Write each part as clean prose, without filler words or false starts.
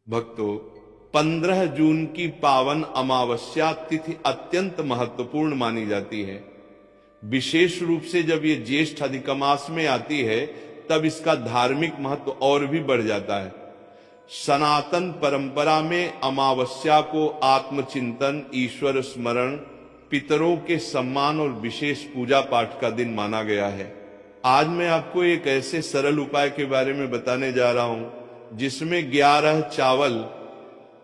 भक्तों, 15 जून की पावन अमावस्या तिथि अत्यंत महत्वपूर्ण मानी जाती है। विशेष रूप से जब ये ज्येष्ठ अधिक मास में आती है तब इसका धार्मिक महत्व और भी बढ़ जाता है। सनातन परंपरा में अमावस्या को आत्मचिंतन, ईश्वर स्मरण, पितरों के सम्मान और विशेष पूजा पाठ का दिन माना गया है। आज मैं आपको एक ऐसे सरल उपाय के बारे में बताने जा रहा हूं जिसमें 11 चावल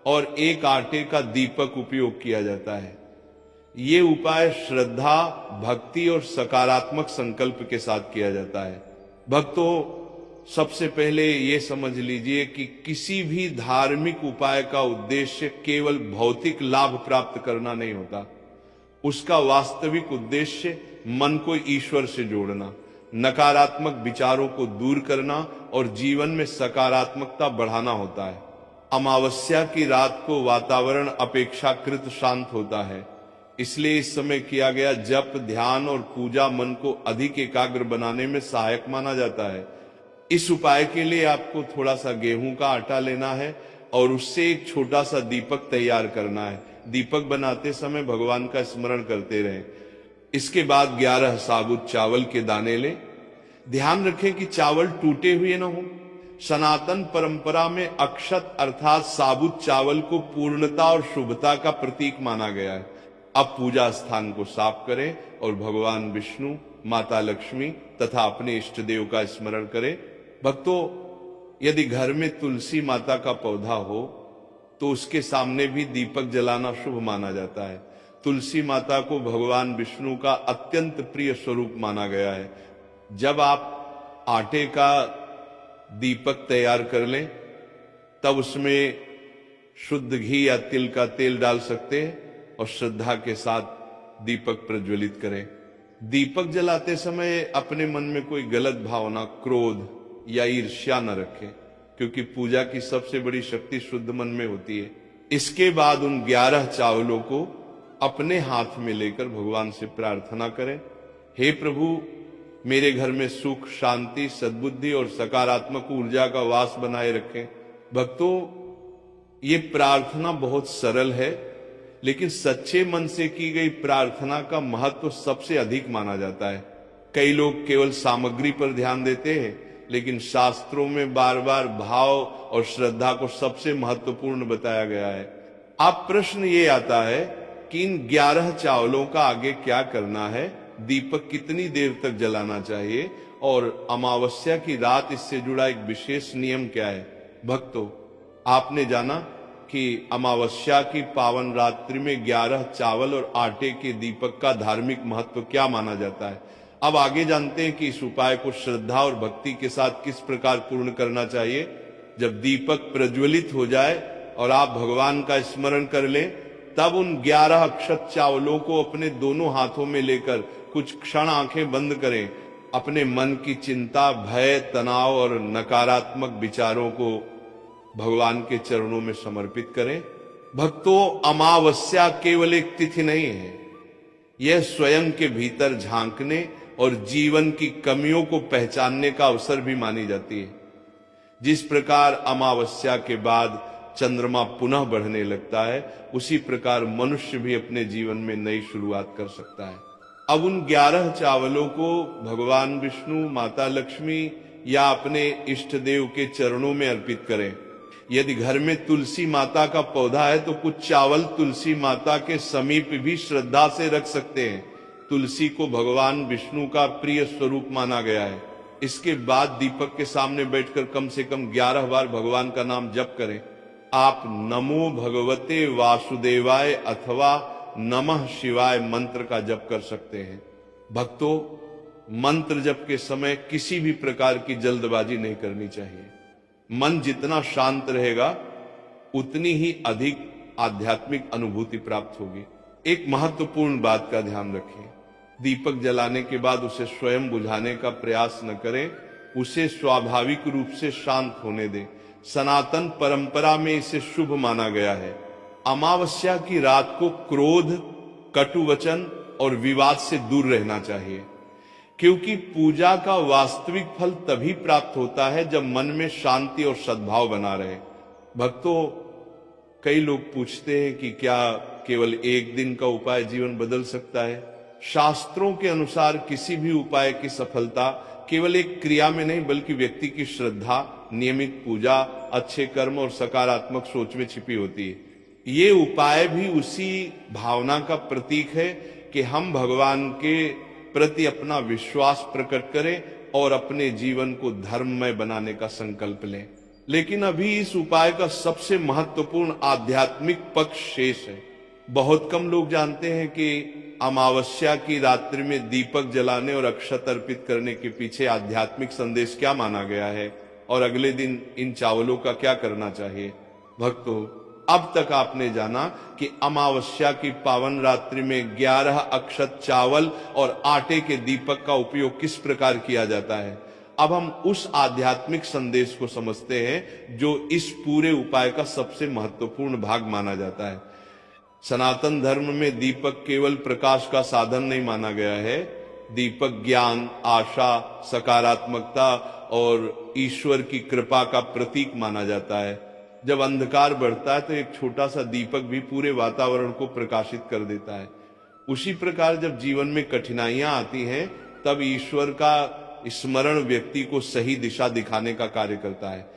और 1 आटे का दीपक उपयोग किया जाता है। ये उपाय श्रद्धा, भक्ति और सकारात्मक संकल्प के साथ किया जाता है। भक्तों, सबसे पहले ये समझ लीजिए कि किसी भी धार्मिक उपाय का उद्देश्य केवल भौतिक लाभ प्राप्त करना नहीं होता। उसका वास्तविक उद्देश्य मन को ईश्वर से जोड़ना, नकारात्मक विचारों को दूर करना और जीवन में सकारात्मकता बढ़ाना होता है। अमावस्या की रात को वातावरण अपेक्षाकृत शांत होता है, इसलिए इस समय किया गया जप, ध्यान और पूजा मन को अधिक एकाग्र बनाने में सहायक माना जाता है। इस उपाय के लिए आपको थोड़ा सा गेहूं का आटा लेना है और उससे एक छोटा सा दीपक तैयार करना है। दीपक बनाते समय भगवान का स्मरण करते रहें। इसके बाद 11 साबुत चावल के दाने लें। ध्यान रखें कि चावल टूटे हुए न हो। सनातन परंपरा में अक्षत अर्थात साबुत चावल को पूर्णता और शुभता का प्रतीक माना गया है। अब पूजा स्थान को साफ करें और भगवान विष्णु, माता लक्ष्मी तथा अपने इष्ट देव का स्मरण करें। भक्तों, यदि घर में तुलसी माता का पौधा हो तो उसके सामने भी दीपक जलाना शुभ माना जाता है। तुलसी माता को भगवान विष्णु का अत्यंत प्रिय स्वरूप माना गया है। जब आप आटे का दीपक तैयार कर लें तब उसमें शुद्ध घी या तिल का तेल डाल सकते हैं और श्रद्धा के साथ दीपक प्रज्वलित करें। दीपक जलाते समय अपने मन में कोई गलत भावना, क्रोध या ईर्ष्या न रखें, क्योंकि पूजा की सबसे बड़ी शक्ति शुद्ध मन में होती है। इसके बाद उन 11 चावलों को अपने हाथ में लेकर भगवान से प्रार्थना करें, हे प्रभु, मेरे घर में सुख, शांति, सद्बुद्धि और सकारात्मक ऊर्जा का वास बनाए रखें। भक्तों, ये प्रार्थना बहुत सरल है, लेकिन सच्चे मन से की गई प्रार्थना का महत्व सबसे अधिक माना जाता है। कई लोग केवल सामग्री पर ध्यान देते हैं, लेकिन शास्त्रों में बार बार भाव और श्रद्धा को सबसे महत्वपूर्ण बताया गया है। अब प्रश्न ये आता है कि इन 11 चावलों का आगे क्या करना है, दीपक कितनी देर तक जलाना चाहिए और अमावस्या की रात इससे जुड़ा एक विशेष नियम क्या है। भक्तों, आपने जाना कि अमावस्या की पावन रात्रि में 11 चावल और आटे के दीपक का धार्मिक महत्व क्या माना जाता है। अब आगे जानते हैं कि इस उपाय को श्रद्धा और भक्ति के साथ किस प्रकार पूर्ण करना चाहिए। जब दीपक प्रज्वलित हो जाए और आप भगवान का स्मरण कर लें, तब उन 11 अक्षत चावलों को अपने दोनों हाथों में लेकर कुछ क्षण आंखें बंद करें। अपने मन की चिंता, भय, तनाव और नकारात्मक विचारों को भगवान के चरणों में समर्पित करें। भक्तों, अमावस्या केवल एक तिथि नहीं है, यह स्वयं के भीतर झांकने और जीवन की कमियों को पहचानने का अवसर भी मानी जाती है। जिस प्रकार अमावस्या के बाद चंद्रमा पुनः बढ़ने लगता है, उसी प्रकार मनुष्य भी अपने जीवन में नई शुरुआत कर सकता है। अब उन 11 चावलों को भगवान विष्णु, माता लक्ष्मी या अपने इष्ट देव के चरणों में अर्पित करें। यदि घर में तुलसी माता का पौधा है तो कुछ चावल तुलसी माता के समीप भी श्रद्धा से रख सकते हैं। तुलसी को भगवान विष्णु का प्रिय स्वरूप माना गया है। इसके बाद दीपक के सामने बैठकर कम से कम 11 बार भगवान का नाम जप करें। आप नमो भगवते वासुदेवाय अथवा नमः शिवाय मंत्र का जप कर सकते हैं। भक्तों, मंत्र जप के समय किसी भी प्रकार की जल्दबाजी नहीं करनी चाहिए। मन जितना शांत रहेगा उतनी ही अधिक आध्यात्मिक अनुभूति प्राप्त होगी। एक महत्वपूर्ण बात का ध्यान रखें, दीपक जलाने के बाद उसे स्वयं बुझाने का प्रयास न करें, उसे स्वाभाविक रूप से शांत होने दें। सनातन परंपरा में इसे शुभ माना गया है। अमावस्या की रात को क्रोध, कटु वचन और विवाद से दूर रहना चाहिए, क्योंकि पूजा का वास्तविक फल तभी प्राप्त होता है जब मन में शांति और सद्भाव बना रहे। भक्तों, कई लोग पूछते हैं कि क्या केवल एक दिन का उपाय जीवन बदल सकता है? शास्त्रों के अनुसार किसी भी उपाय की सफलता केवल एक क्रिया में नहीं बल्कि व्यक्ति की श्रद्धा, नियमित पूजा, अच्छे कर्म और सकारात्मक सोच में छिपी होती है। ये उपाय भी उसी भावना का प्रतीक है कि हम भगवान के प्रति अपना विश्वास प्रकट करें और अपने जीवन को धर्ममय बनाने का संकल्प लें। लेकिन अभी इस उपाय का सबसे महत्वपूर्ण आध्यात्मिक पक्ष शेष है। बहुत कम लोग जानते हैं कि अमावस्या की रात्रि में दीपक जलाने और अक्षत अर्पित करने के पीछे आध्यात्मिक संदेश क्या माना गया है और अगले दिन इन चावलों का क्या करना चाहिए। भक्तों, अब तक आपने जाना कि अमावस्या की पावन रात्रि में 11 अक्षत चावल और आटे के दीपक का उपयोग किस प्रकार किया जाता है। अब हम उस आध्यात्मिक संदेश को समझते हैं जो इस पूरे उपाय का सबसे महत्वपूर्ण भाग माना जाता है। सनातन धर्म में दीपक केवल प्रकाश का साधन नहीं माना गया है। दीपक ज्ञान, आशा, सकारात्मकता और ईश्वर की कृपा का प्रतीक माना जाता है। जब अंधकार बढ़ता है तो एक छोटा सा दीपक भी पूरे वातावरण को प्रकाशित कर देता है। उसी प्रकार जब जीवन में कठिनाइयां आती हैं तब ईश्वर का स्मरण व्यक्ति को सही दिशा दिखाने का कार्य करता है।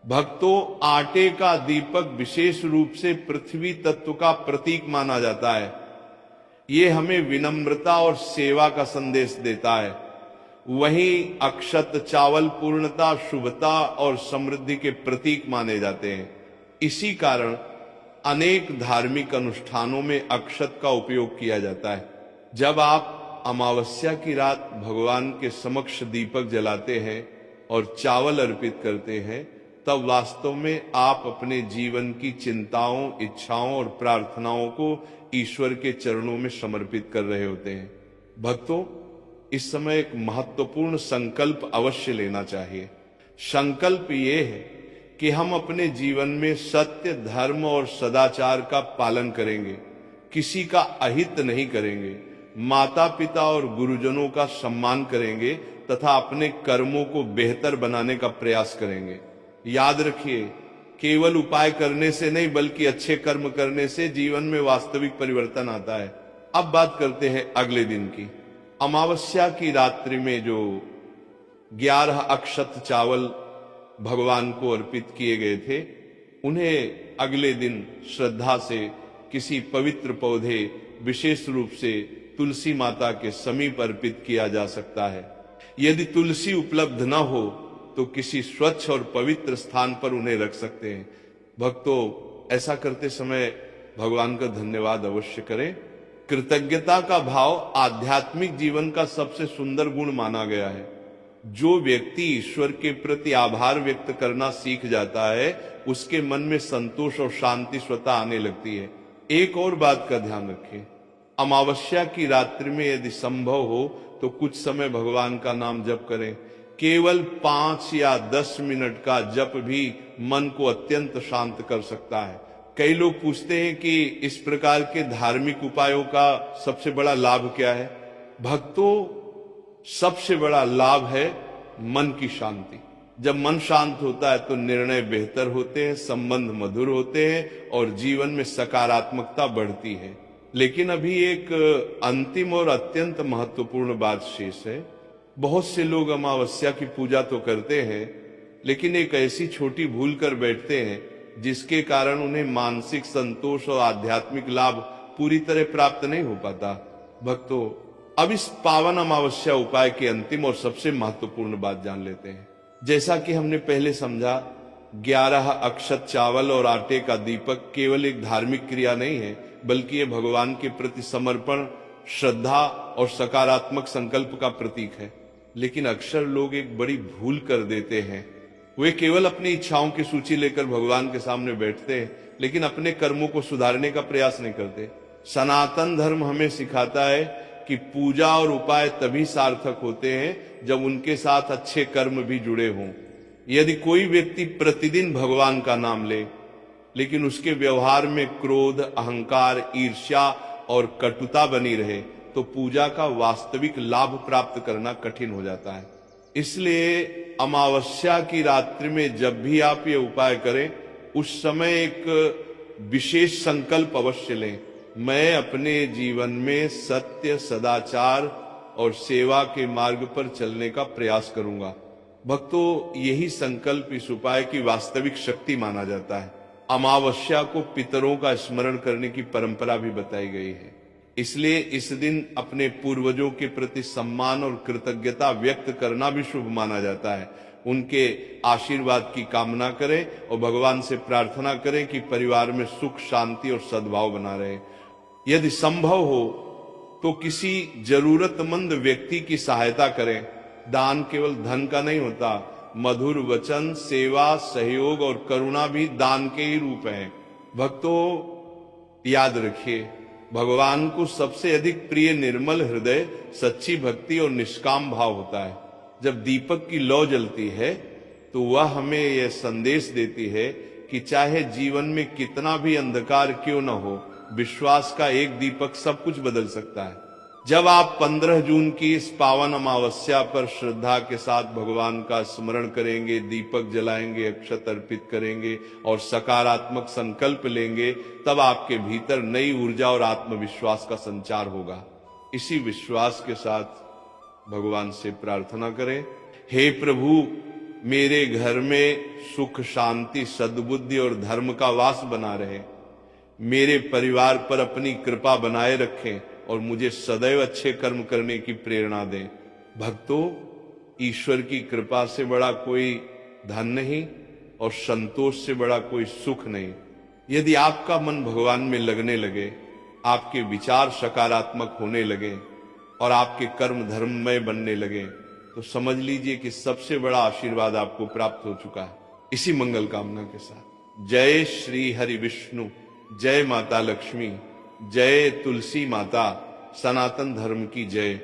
भक्तों, आटे का दीपक विशेष रूप से पृथ्वी तत्व का प्रतीक माना जाता है। ये हमें विनम्रता और सेवा का संदेश देता है। वहीं अक्षत चावल पूर्णता, शुभता और समृद्धि के प्रतीक माने जाते हैं। इसी कारण अनेक धार्मिक अनुष्ठानों में अक्षत का उपयोग किया जाता है। जब आप अमावस्या की रात भगवान के समक्ष दीपक जलाते हैं और चावल अर्पित करते हैं तब वास्तव में आप अपने जीवन की चिंताओं, इच्छाओं और प्रार्थनाओं को ईश्वर के चरणों में समर्पित कर रहे होते हैं। भक्तों, इस समय एक महत्वपूर्ण संकल्प अवश्य लेना चाहिए। संकल्प ये है कि हम अपने जीवन में सत्य, धर्म और सदाचार का पालन करेंगे, किसी का अहित नहीं करेंगे, माता पिता और गुरुजनों का सम्मान करेंगे तथा अपने कर्मों को बेहतर बनाने का प्रयास करेंगे। याद रखिए, केवल उपाय करने से नहीं बल्कि अच्छे कर्म करने से जीवन में वास्तविक परिवर्तन आता है। अब बात करते हैं अगले दिन की। अमावस्या की रात्रि में जो 11 अक्षत चावल भगवान को अर्पित किए गए थे, उन्हें अगले दिन श्रद्धा से किसी पवित्र पौधे, विशेष रूप से तुलसी माता के समीप अर्पित किया जा सकता है। यदि तुलसी उपलब्ध न हो तो किसी स्वच्छ और पवित्र स्थान पर उन्हें रख सकते हैं। भक्तों, ऐसा करते समय भगवान का धन्यवाद अवश्य करें। कृतज्ञता का भाव आध्यात्मिक जीवन का सबसे सुंदर गुण माना गया है। जो व्यक्ति ईश्वर के प्रति आभार व्यक्त करना सीख जाता है उसके मन में संतोष और शांति स्वतः आने लगती है। एक और बात का ध्यान रखें, अमावस्या की रात्रि में यदि संभव हो तो कुछ समय भगवान का नाम जप करें। केवल 5 या 10 मिनट का जप भी मन को अत्यंत शांत कर सकता है। कई लोग पूछते हैं कि इस प्रकार के धार्मिक उपायों का सबसे बड़ा लाभ क्या है। भक्तों, सबसे बड़ा लाभ है मन की शांति। जब मन शांत होता है तो निर्णय बेहतर होते हैं, संबंध मधुर होते हैं और जीवन में सकारात्मकता बढ़ती है। लेकिन अभी एक अंतिम और अत्यंत महत्वपूर्ण बात शेष है। बहुत से लोग अमावस्या की पूजा तो करते हैं लेकिन एक ऐसी छोटी भूल कर बैठते हैं जिसके कारण उन्हें मानसिक संतोष और आध्यात्मिक लाभ पूरी तरह प्राप्त नहीं हो पाता। भक्तों, अब इस पावन अमावस्या उपाय की अंतिम और सबसे महत्वपूर्ण बात जान लेते हैं। जैसा कि हमने पहले समझा, 11 अक्षत चावल और आटे का दीपक केवल एक धार्मिक क्रिया नहीं है बल्कि ये भगवान के प्रति समर्पण, श्रद्धा और सकारात्मक संकल्प का प्रतीक है। लेकिन अक्सर लोग एक बड़ी भूल कर देते हैं। वे केवल अपनी इच्छाओं की सूची लेकर भगवान के सामने बैठते हैं लेकिन अपने कर्मों को सुधारने का प्रयास नहीं करते। सनातन धर्म हमें सिखाता है कि पूजा और उपाय तभी सार्थक होते हैं जब उनके साथ अच्छे कर्म भी जुड़े हों। यदि कोई व्यक्ति प्रतिदिन भगवान का नाम ले लेकिन उसके व्यवहार में क्रोध, अहंकार, ईर्ष्या और कटुता बनी रहे तो पूजा का वास्तविक लाभ प्राप्त करना कठिन हो जाता है। इसलिए अमावस्या की रात्रि में जब भी आप ये उपाय करें उस समय एक विशेष संकल्प अवश्य लें। मैं अपने जीवन में सत्य, सदाचार और सेवा के मार्ग पर चलने का प्रयास करूंगा। भक्तों, यही संकल्प इस उपाय की वास्तविक शक्ति माना जाता है। अमावस्या को पितरों का स्मरण करने की परंपरा भी बताई गई है। इसलिए इस दिन अपने पूर्वजों के प्रति सम्मान और कृतज्ञता व्यक्त करना भी शुभ माना जाता है। उनके आशीर्वाद की कामना करें और भगवान से प्रार्थना करें कि परिवार में सुख, शांति और सद्भाव बना रहे। यदि संभव हो तो किसी जरूरतमंद व्यक्ति की सहायता करें। दान केवल धन का नहीं होता, मधुर वचन, सेवा, सहयोग और करुणा भी दान के ही रूप हैं। भक्तों, याद रखिए, भगवान को सबसे अधिक प्रिय निर्मल हृदय, सच्ची भक्ति और निष्काम भाव होता है। जब दीपक की लौ जलती है तो वह हमें यह संदेश देती है कि चाहे जीवन में कितना भी अंधकार क्यों न हो, विश्वास का एक दीपक सब कुछ बदल सकता है। जब आप 15 जून की इस पावन अमावस्या पर श्रद्धा के साथ भगवान का स्मरण करेंगे, दीपक जलाएंगे, अक्षत अर्पित करेंगे और सकारात्मक संकल्प लेंगे, तब आपके भीतर नई ऊर्जा और आत्मविश्वास का संचार होगा। इसी विश्वास के साथ भगवान से प्रार्थना करें, हे प्रभु, मेरे घर में सुख, शांति, सद्बुद्धि और धर्म का वास बना रहे। मेरे परिवार पर अपनी कृपा बनाए रखें और मुझे सदैव अच्छे कर्म करने की प्रेरणा दें। भक्तों, ईश्वर की कृपा से बड़ा कोई धन नहीं और संतोष से बड़ा कोई सुख नहीं। यदि आपका मन भगवान में लगने लगे, आपके विचार सकारात्मक होने लगे और आपके कर्म धर्ममय बनने लगे, तो समझ लीजिए कि सबसे बड़ा आशीर्वाद आपको प्राप्त हो चुका है। इसी मंगल कामना के साथ जय श्री हरि विष्णु, जय माता लक्ष्मी, जय तुलसी माता, सनातन धर्म की जय।